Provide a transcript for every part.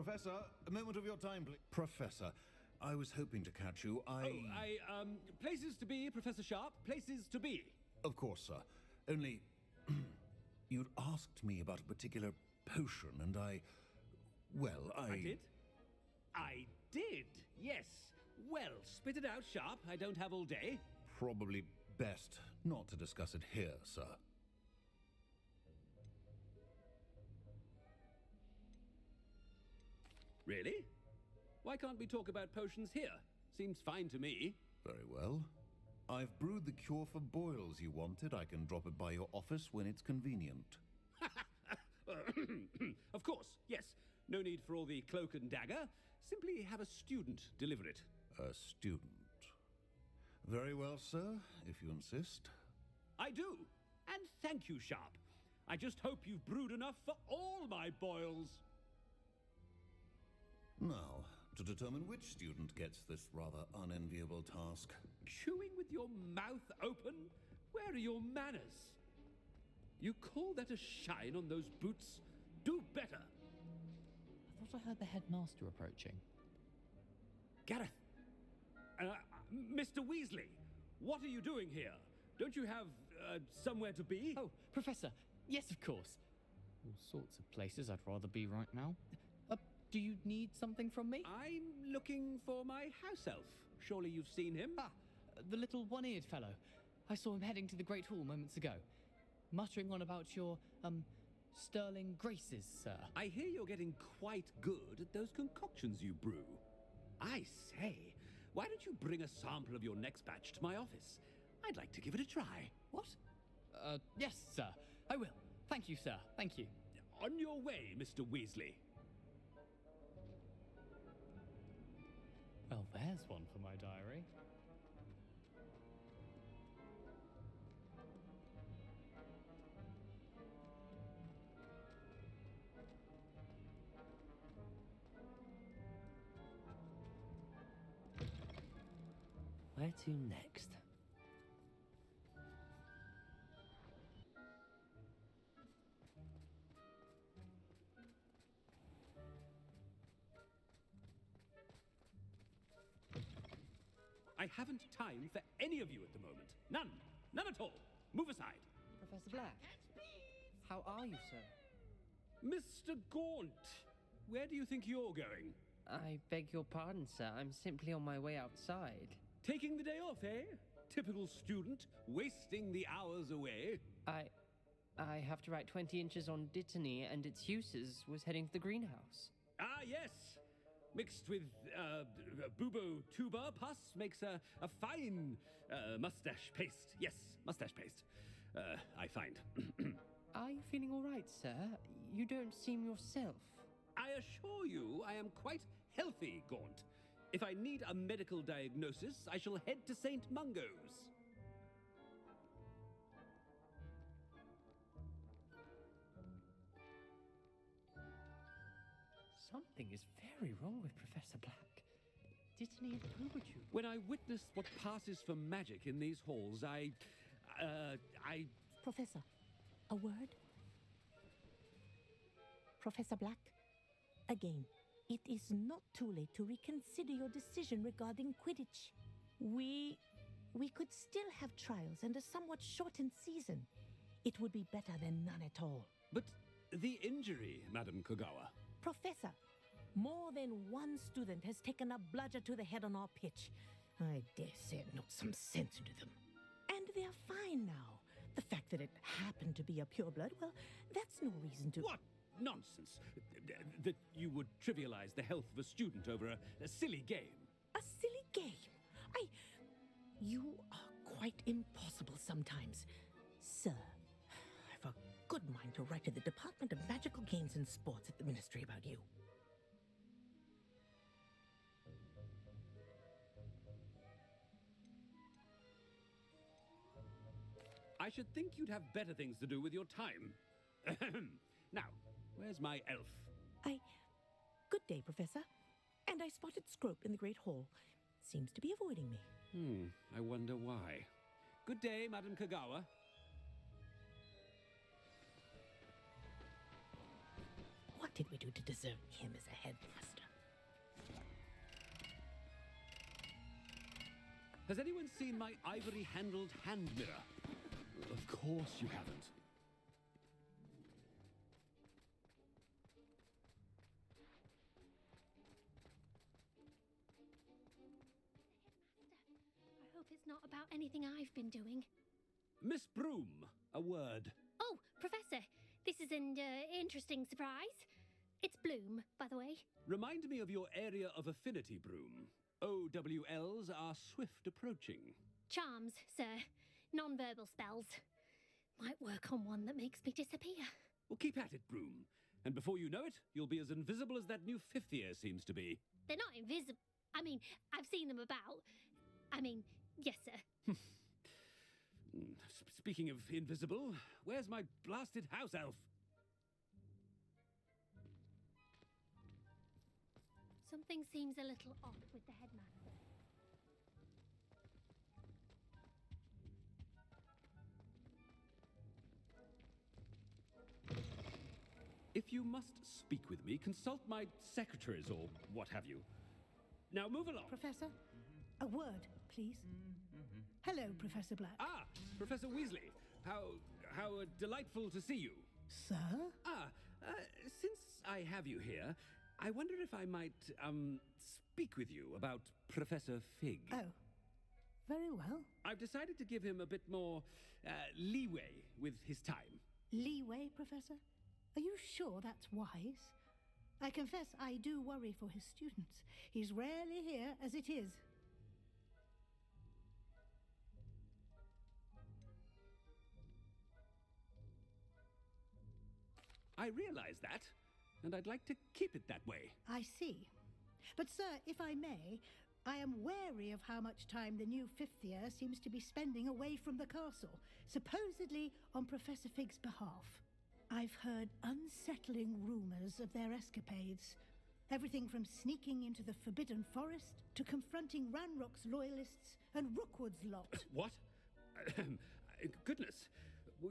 Professor, a moment of your time, please. Professor, I was hoping to catch you. Places to be, Professor Sharp, places to be. Of course, sir. Only, you'd asked me about a particular potion, and I did? I did, yes. Well, spit it out, Sharp. I don't have all day. Probably best not to discuss it here, sir. Really? Why can't we talk about potions here? Seems fine to me. Very well. I've brewed the cure for boils you wanted. I can drop it by your office when it's convenient. Of course, yes. No need for all the cloak and dagger. Simply have a student deliver it. A student. Very well, sir, if you insist. I do. And thank you, Sharp. I just hope you've brewed enough for all my boils. Now, to determine which student gets this rather unenviable task. Chewing with your mouth open? Where are your manners? You call that a shine on those boots? Do better. I thought I heard the headmaster approaching. Gareth! Mr. Weasley, what are you doing here? Don't you have, somewhere to be? Oh, Professor, yes, of course. All sorts of places I'd rather be right now. Do you need something from me? I'm looking for my house elf. Surely you've seen him? Ah, the little one-eared fellow. I saw him heading to the Great Hall moments ago, muttering on about your, sterling graces, sir. I hear you're getting quite good at those concoctions you brew. I say, why don't you bring a sample of your next batch to my office? I'd like to give it a try. What? Yes, sir. I will. Thank you, sir. Thank you. On your way, Mr. Weasley. Well, there's one for my diary. Where to next? I haven't time for any of you at the moment. None. None at all. Move aside. Professor Black. How are you, sir? Mr. Gaunt, where do you think you're going? I beg your pardon, sir. I'm simply on my way outside. Taking the day off, eh? Typical student, wasting the hours away. I have to write 20 inches on Dittany and its uses. Was heading to the greenhouse. Ah, yes. Mixed with bubo tuber pus makes a fine mustache paste. Yes, mustache paste. I find. Are you feeling all right, sir? You don't seem yourself. I assure you I am quite healthy, Gaunt. If I need a medical diagnosis, I shall head to St. Mungo's. Something is very wrong with Professor Black. Dittany and Boobertube. When I witness what passes for magic in these halls, I... Professor, a word? Professor Black, again, it is not too late to reconsider your decision regarding Quidditch. We could still have trials and a somewhat shortened season. It would be better than none at all. But the injury, Madam Kogawa. Professor, more than one student has taken a bludger to the head on our pitch. I dare say it knocked some sense into them. And they're fine now. The fact that it happened to be a pureblood, well, that's no reason to... What nonsense! That you would trivialize the health of a student over a silly game. A silly game? You are quite impossible sometimes. Sir, I've a good mind to write to the Department of Magical Games and Sports at the Ministry about you. I should think you'd have better things to do with your time. Now, where's my elf? Good day, Professor. And I spotted Scrope in the Great Hall. Seems to be avoiding me. I wonder why. Good day, Madam Kogawa. What did we do to deserve him as a headmaster? Has anyone seen my ivory-handled hand mirror? Of course you haven't. I hope it's not about anything I've been doing. Miss Broom, a word. Oh, Professor, this is an interesting surprise. It's Bloom, by the way. Remind me of your area of affinity, Broom. OWLs are swift approaching. Charms, sir. Non-verbal spells. Might work on one that makes me disappear. Well, keep at it, Broom. And before you know it, you'll be as invisible as that new fifth year seems to be. They're not invisible. I mean, I've seen them about. I mean, yes, sir. Speaking of invisible, where's my blasted house elf? Something seems a little off with the headmaster. If you must speak with me, consult my secretaries or what have you. Now move along. Professor, a word, please. Hello, Professor Black. Ah, Professor Weasley. How delightful to see you. Sir? Since I have you here, I wonder if I might, speak with you about Professor Fig. Oh, very well. I've decided to give him a bit more, leeway with his time. Leeway, Professor? Are you sure that's wise? I confess I do worry for his students. He's rarely here as it is. I realize that, and I'd like to keep it that way. I see. But, sir, if I may, I am wary of how much time the new fifth year seems to be spending away from the castle, supposedly on Professor Fig's behalf. I've heard unsettling rumors of their escapades. Everything from sneaking into the Forbidden Forest to confronting Ranrock's loyalists and Rookwood's lot. What? Goodness.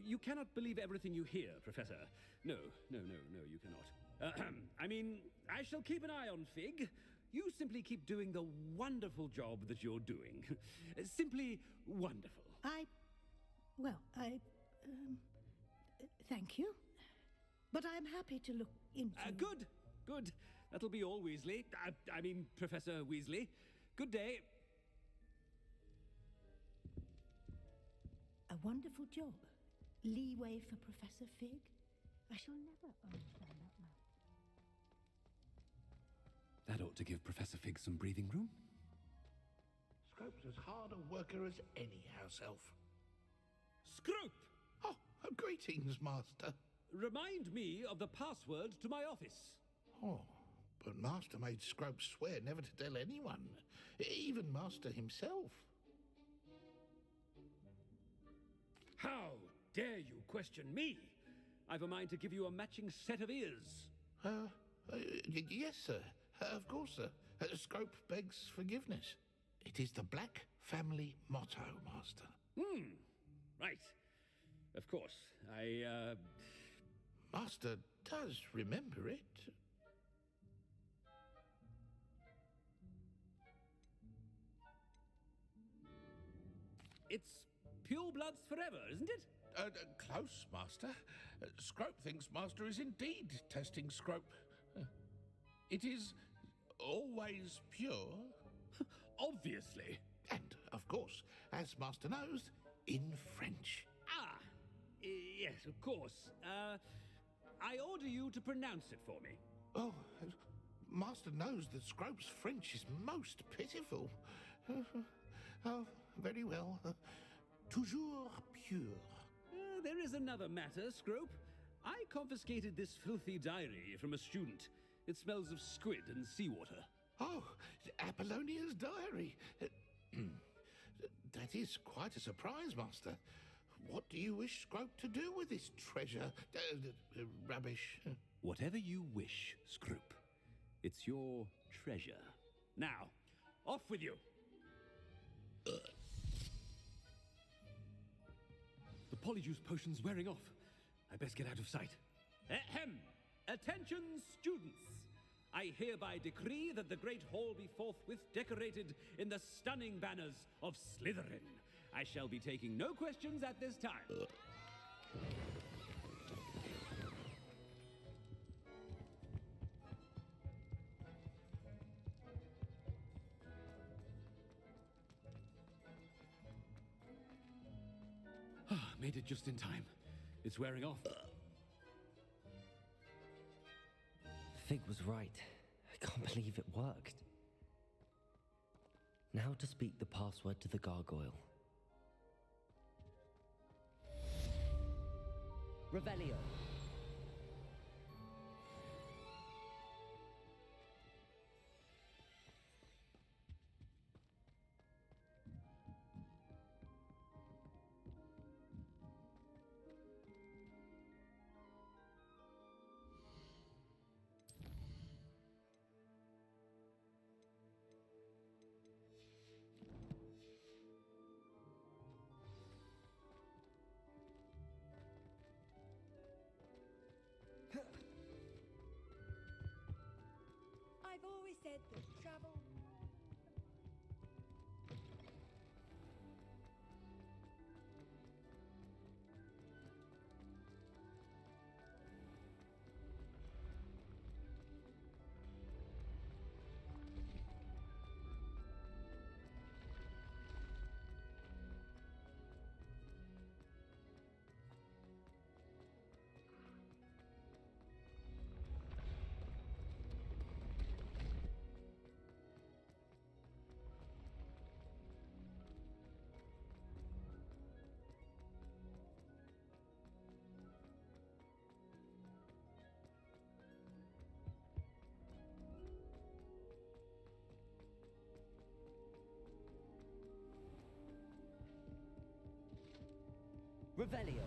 You cannot believe everything you hear, Professor. No, you cannot. I mean, I shall keep an eye on Fig. You simply keep doing the wonderful job that you're doing. Simply wonderful. Thank you. But I'm happy to look into... Good. That'll be all, Weasley. I mean, Professor Weasley. Good day. A wonderful job. Leeway for Professor Fig? I shall never understand that man. That ought to give Professor Fig some breathing room. Scrope's as hard a worker as any house elf. Scrope! Oh, greetings, Master. Remind me of the password to my office. Oh, but Master made Scrope swear never to tell anyone, even Master himself. How dare you question me? I've a mind to give you a matching set of ears. Yes, sir. Of course, sir. Scrope begs forgiveness. It is the Black family motto, Master. Right. Of course. Master does remember it. It's pure bloods forever, isn't it? Close, Master. Scrope thinks Master is indeed testing Scrope. It is always pure. Obviously. And, of course, as Master knows, in French. Yes, of course. I order you to pronounce it for me. Oh, Master knows that Scrope's French is most pitiful. Oh, very well. Toujours pure. There is another matter, Scrope. I confiscated this filthy diary from a student. It smells of squid and seawater. Oh, Apollonia's diary. That is quite a surprise, Master. What do you wish Scrope to do with this treasure? Rubbish. Whatever you wish, Scrope. It's your treasure. Now, off with you. The polyjuice potion's wearing off. I best get out of sight. Ahem! Attention, students! I hereby decree that the Great Hall be forthwith decorated in the stunning banners of Slytherin. I shall be taking no questions at this time. Made it just in time. It's wearing off. Fig was right. I can't believe it worked. Now to speak the password to the gargoyle. Revelio. I've always said that travel... Revelio.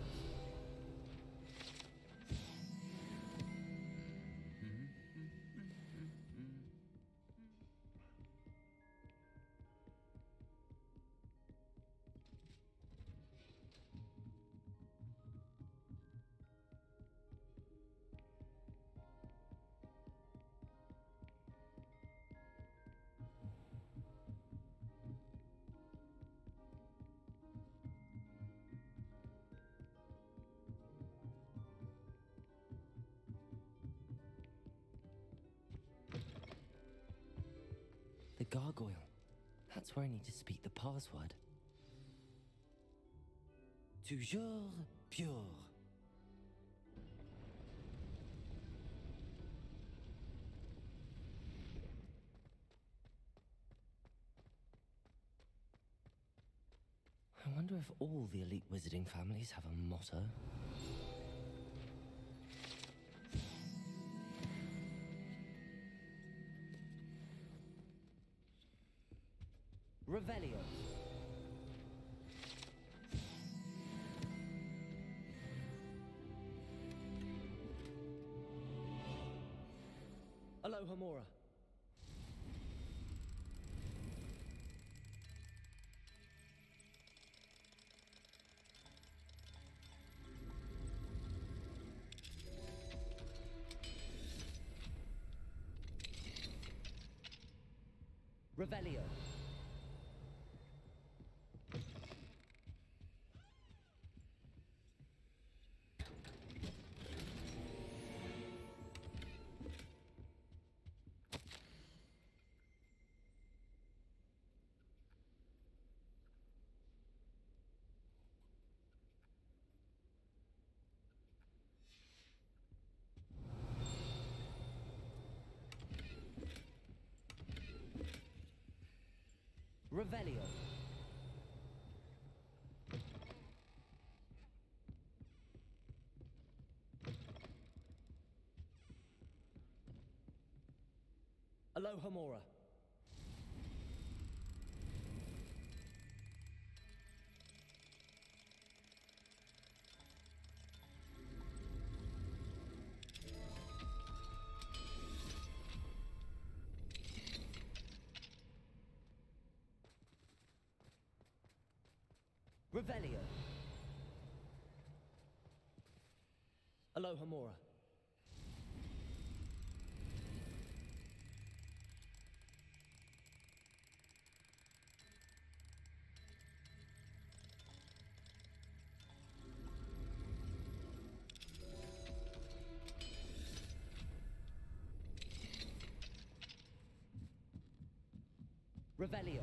The gargoyle. That's where I need to speak the password. Toujours pure. I wonder if all the elite wizarding families have a motto. Revelio. Alohomora. Revelio. Revelio. Alohomora. Revelio. Alohomora. Revelio.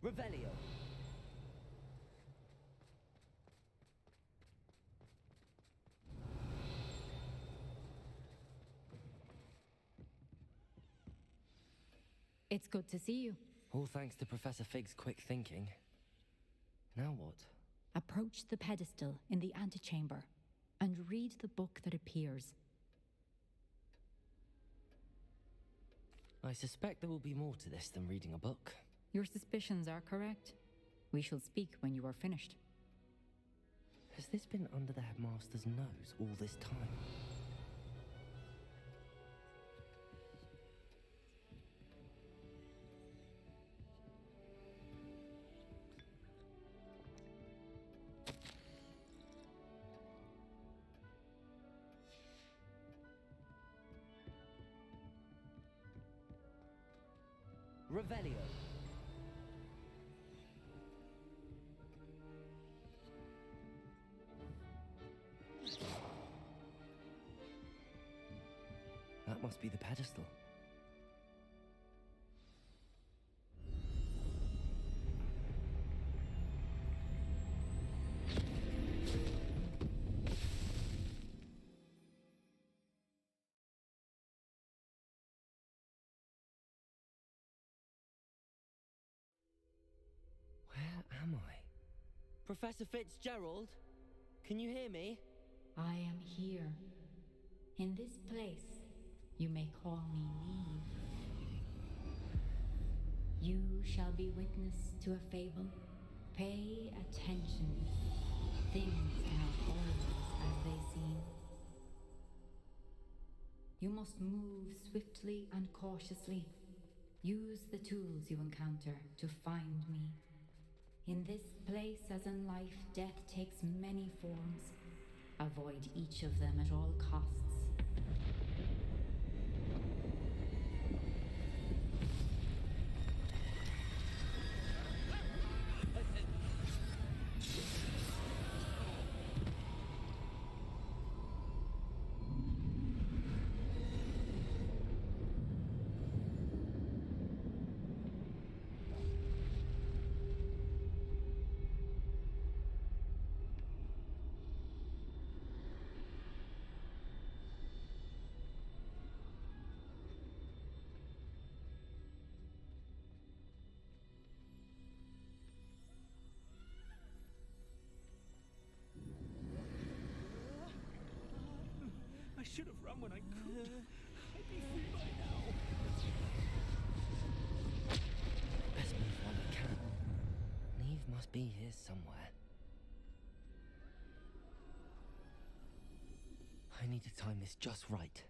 Revelio. It's good to see you. All thanks to Professor Fig's quick thinking. Now what? Approach the pedestal in the antechamber and read the book that appears. I suspect there will be more to this than reading a book. Your suspicions are correct. We shall speak when you are finished. Has this been under the headmaster's nose all this time? Revelio. That must be the pedestal. Where am I? Professor Fitzgerald? Can you hear me? I am here. In this place, you may call me Neve. You shall be witness to a fable. Pay attention. Things are not always as they seem. You must move swiftly and cautiously. Use the tools you encounter to find me. In this place, as in life, death takes many forms. Avoid each of them at all costs. I should have run when I could. I'd be free by now. Best move while I can. Neve must be here somewhere. I need to time this just right.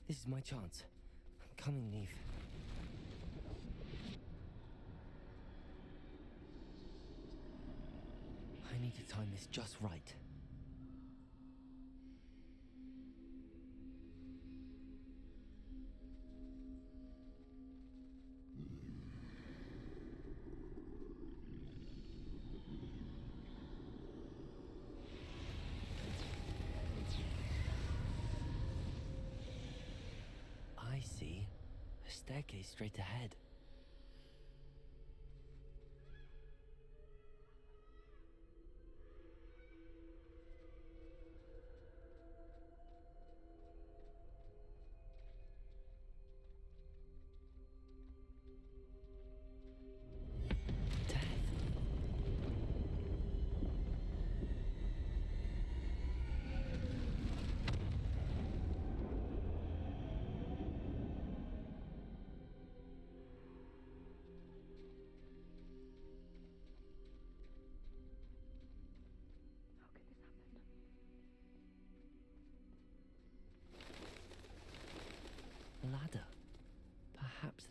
This is my chance. I'm coming, Neve. I need to time this just right. I see. A staircase straight ahead.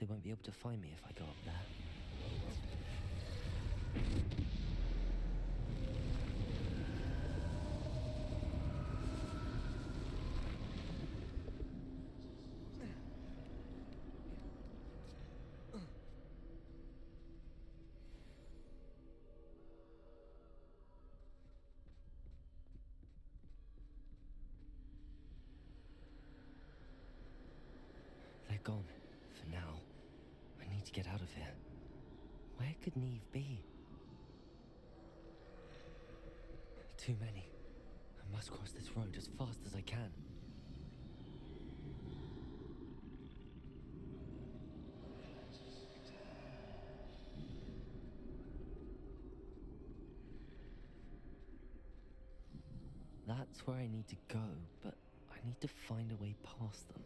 they won't be able to find me if I go up there. They're gone, for now. I need to get out of here. Where could Neve be? Too many. I must cross this road as fast as I can. That's where I need to go, but I need to find a way past them.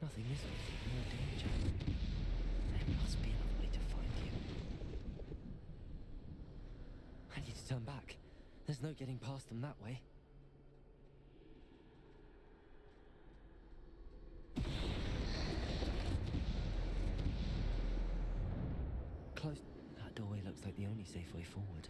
Nothing is no danger. There must be another way to find you. I need to turn back. There's no getting past them that way. Close. That doorway looks like the only safe way forward.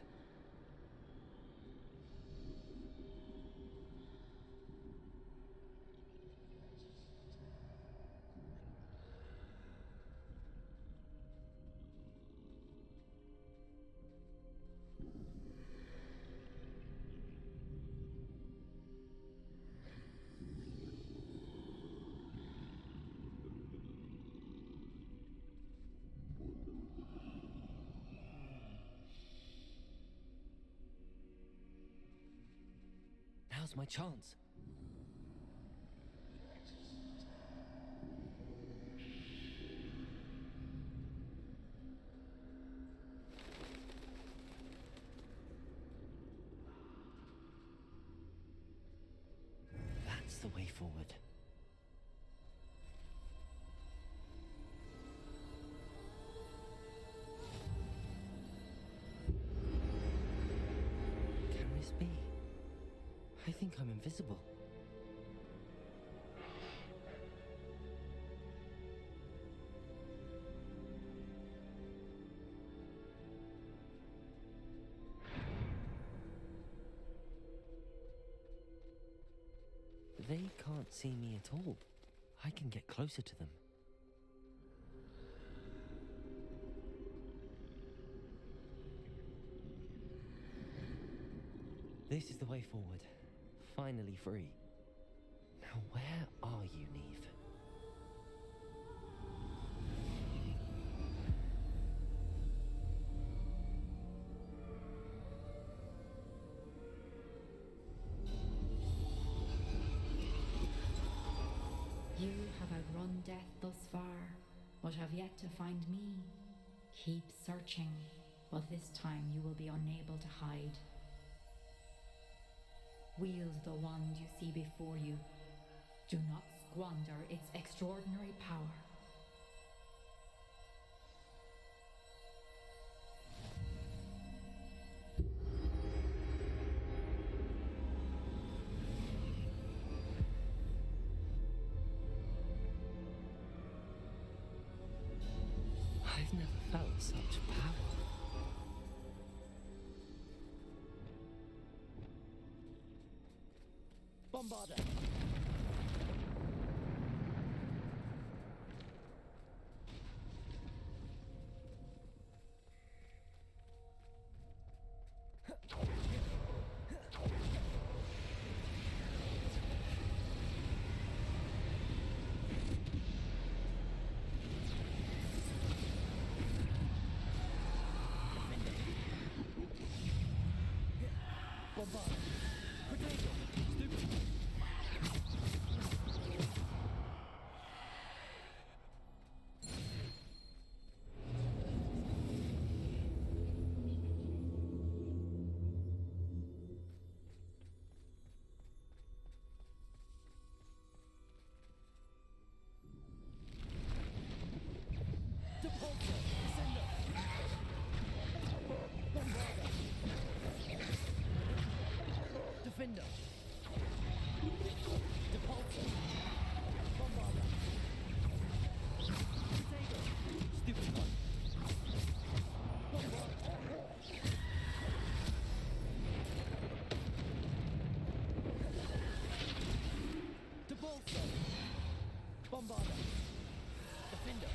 Now's my chance. That's the way forward. Can this be? I think I'm invisible. They can't see me at all. I can get closer to them. This is the way forward. Finally free. Now where are you, Neve? You have outrun death thus far, but have yet to find me. Keep searching, but this time you will be unable to hide. Wield the wand you see before you. Do not squander its extraordinary power. I've never felt such power. Bombarder! Bombarder! Potato! Stupid! Bombarder. Defender.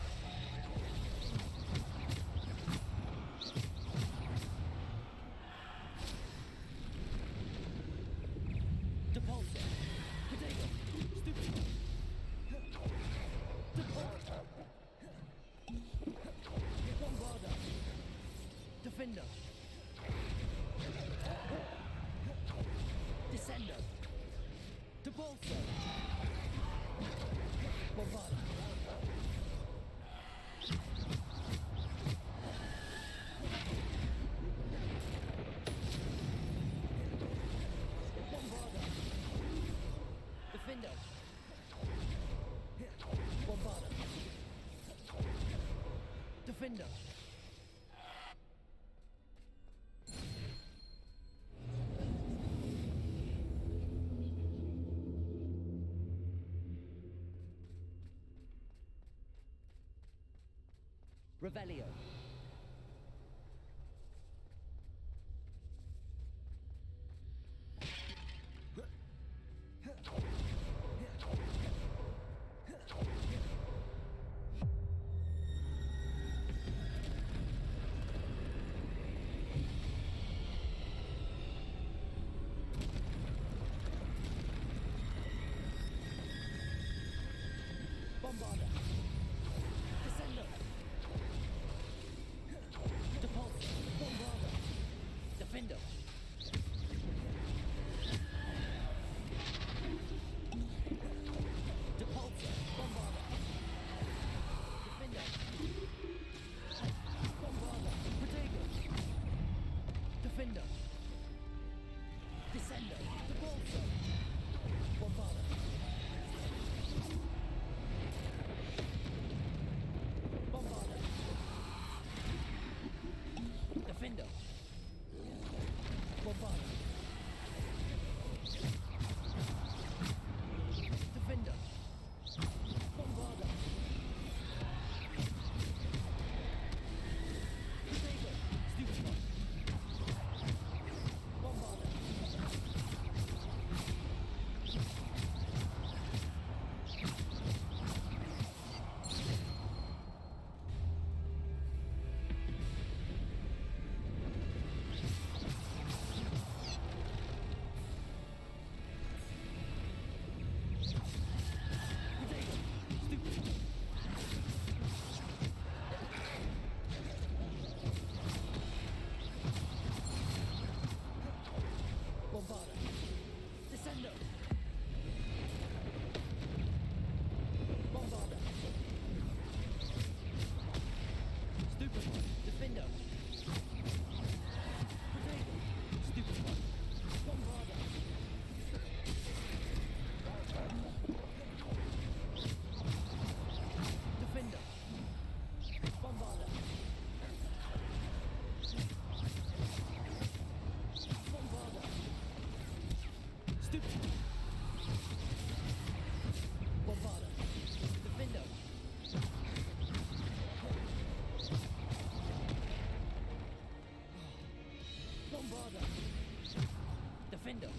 Depulsor. Potato. Stupid. Depulsor. Bombarder. Defender. Descender. Depulsor. Bombarder. Bombarder. Defender. Bombarder. Defender. Revelio. Bombarder. Descender. Depulsor. Bombarder. Defender. Depulsor. Bombarder. Defender. Bombarder. Protego. Defender. Descender. Depulsor. Bombarder. Bombarder. Defender. Bombarder. Defender. Bombarder. Protego. Stupid one. Bombarder. Bombarder. Descender. Bombarder. Stupid one. Defender. Potato. Stupid one. Bombarder. Defender. Bombarder. Bombarder. Stupid. Bombarder. Defender. Bombarder. Defender.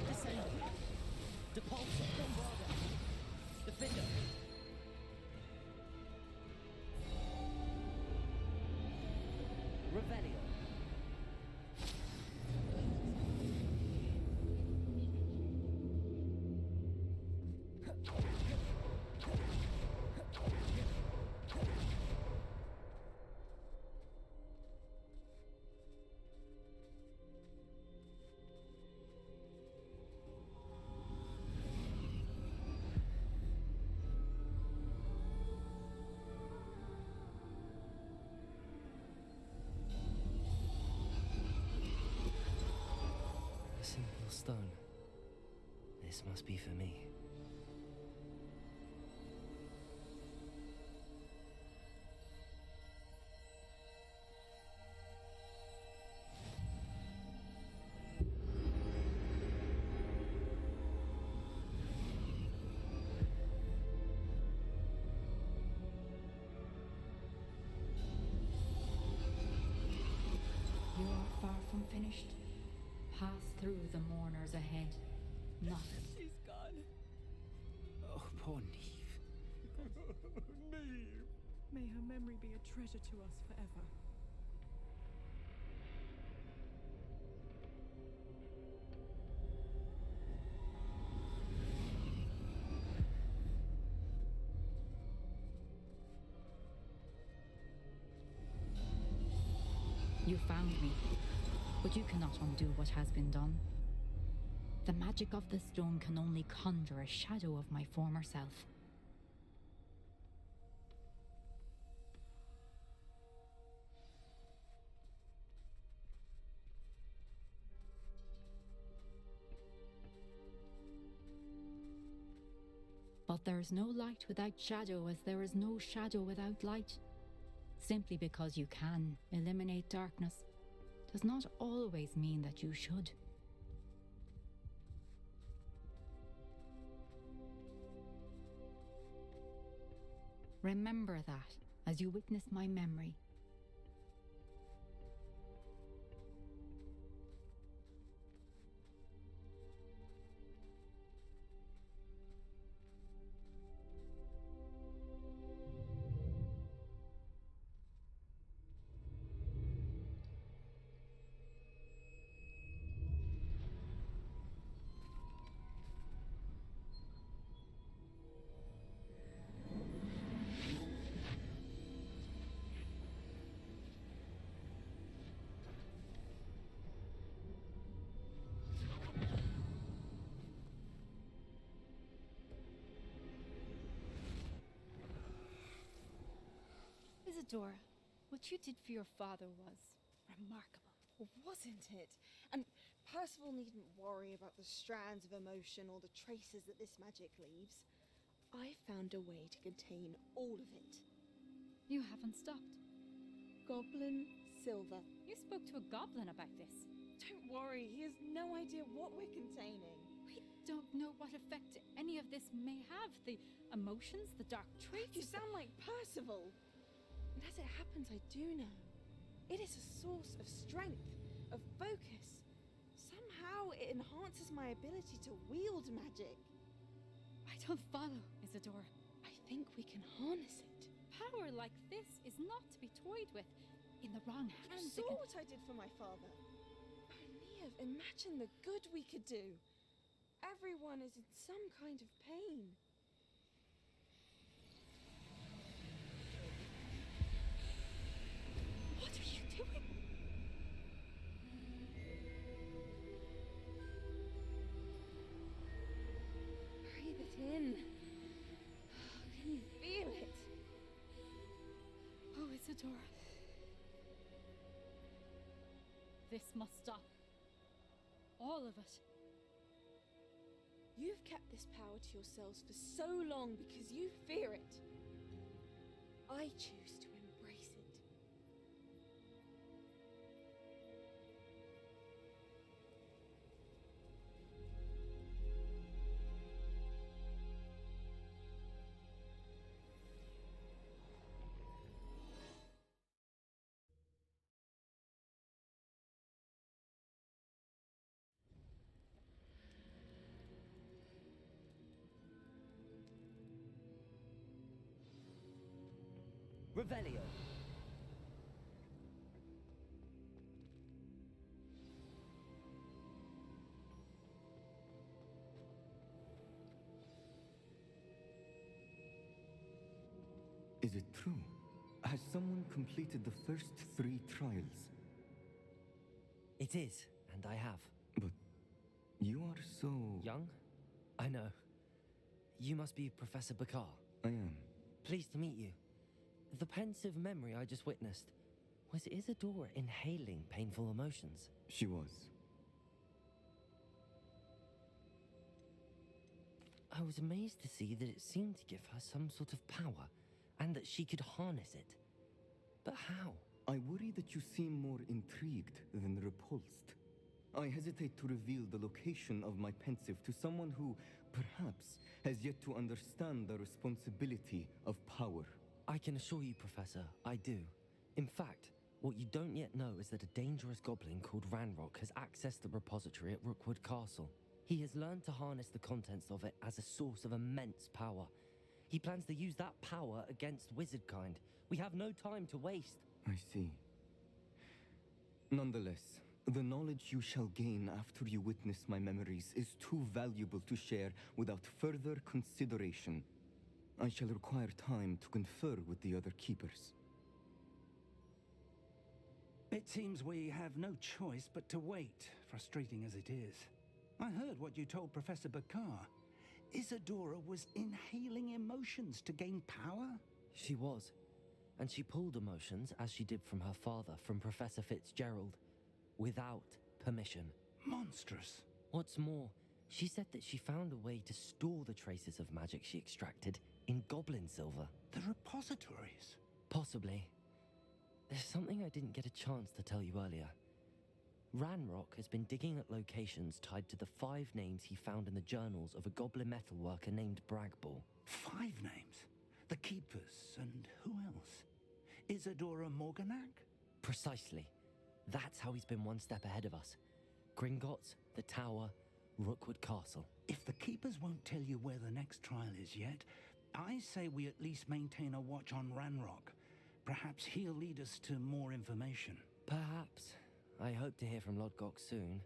Descender. Depulsor. Bombarder. Defender. Revelio. A simple stone. This must be for me. far from finished. Pass through the mourners ahead. Not. She's gone. Oh, poor Neve. Neve. May her memory be a treasure to us forever. You found me, but you cannot undo what has been done. The magic of the stone can only conjure a shadow of my former self. But there is no light without shadow, as there is no shadow without light. Simply because you can eliminate darkness does not always mean that you should. Remember that as you witness my memory. Isadora, what you did for your father was remarkable, wasn't it? And Percival needn't worry about the strands of emotion or the traces that this magic leaves. I found a way to contain all of it. You haven't stopped. Goblin Silver. You spoke to a goblin about this. Don't worry, he has no idea what we're containing. We don't know what effect any of this may have. The emotions, the dark traits. You sound like Percival. And as it happens, I do know. It is a source of strength, of focus. Somehow it enhances my ability to wield magic. I don't follow, Isadora. I think we can harness it. Power like this is not to be toyed with. In the wrong hands, You saw what I did for my father. Oh, Neve, imagine the good we could do. Everyone is in some kind of pain. What are you doing? Breathe it in. Can you feel it? Oh, Isadora. This must stop. All of it. You've kept this power to yourselves for so long because you fear it. I choose to embrace it. Revelio. Is it true? Has someone completed the first 3 trials? It is, and I have. But you are so... Young? I know. You must be Professor Bakar. I am. Pleased to meet you. The pensive memory I just witnessed, was Isadora inhaling painful emotions? She was. I was amazed to see that it seemed to give her some sort of power, and that she could harness it. But how? I worry that you seem more intrigued than repulsed. I hesitate to reveal the location of my pensive to someone who, perhaps, has yet to understand the responsibility of power. I can assure you, Professor, I do. In fact, What you don't yet know is that a dangerous goblin called Ranrock has accessed the repository at Rookwood Castle. He has learned to harness the contents of it as a source of immense power. He plans to use that power against wizardkind. We have no time to waste. I see. Nonetheless, the knowledge you shall gain after you witness my memories is too valuable to share without further consideration. I shall require time to confer with the other keepers. It seems we have no choice but to wait, frustrating as it is. I heard what you told Professor Bakar. Isadora was inhaling emotions to gain power? She was. And she pulled emotions, as she did from her father, from Professor Fitzgerald, without permission. Monstrous. What's more, she said that she found a way to store the traces of magic she extracted in goblin silver. The repositories? Possibly. There's something I didn't get a chance to tell you earlier. Ranrock has been digging at locations tied to the 5 names he found in the journals of a goblin metalworker named Bragball. 5 names? The Keepers, and who else? Isadora Morganac? Precisely. That's how he's been one step ahead of us. Gringotts, the Tower, Rookwood Castle. If the Keepers won't tell you where the next trial is yet, I say we at least maintain a watch on Ranrock. Perhaps he'll lead us to more information. Perhaps. I hope to hear from Lodgok soon.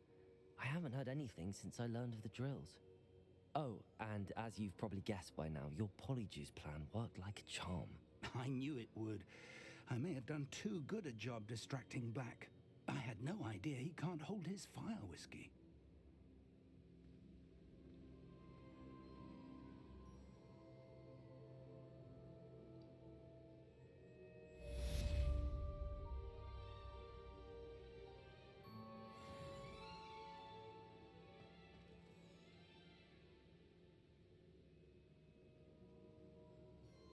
I haven't heard anything since I learned of the drills. Oh, and as you've probably guessed by now, your Polyjuice plan worked like a charm. I knew it would. I may have done too good a job distracting Black. I had no idea he can't hold his fire whiskey.